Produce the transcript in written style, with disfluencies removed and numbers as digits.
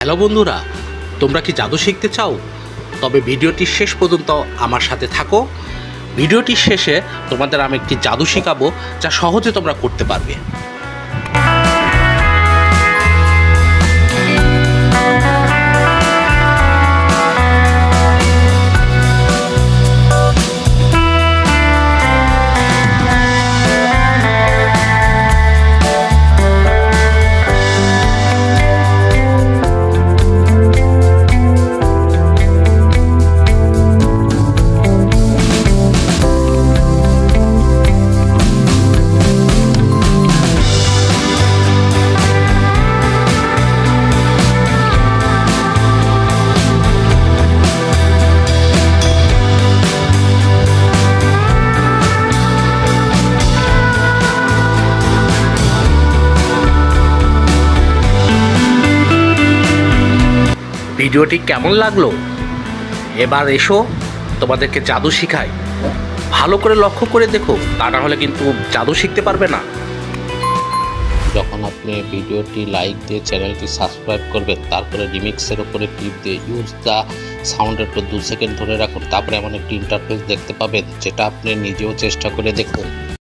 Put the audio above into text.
Hello বন্ধুরা, তোমরা কি জাদু শিখতে চাও? তবে ভিডিওটি শেষ পর্যন্ত আমার সাথে থাকো। ভিডিওটির শেষে তোমাদের আমি একটি জাদু শেখাবো যা সহজে তোমরা করতে পারবে। ভিডিওটি কেমন লাগলো? এবার এসো তোমাদেরকে জাদু শিখাই। ভালো করে লক্ষ্য করে দেখো, তা না হলে কিন্তু জাদু শিখতে পারবে না। যখন আপনি ভিডিওটি লাইক দিয়ে চ্যানেলটি সাবস্ক্রাইব করবেন, তারপরে রিমিক্সের উপরে ক্লিক দিয়ে ইউজ দ্য সাউন্ডের উপর 2 সেকেন্ড ধরে রাখুন, তারপরে এমন একটি ইন্টারফেস দেখতে পাবেন, যেটা আপনি নিজেও চেষ্টা করে দেখুন।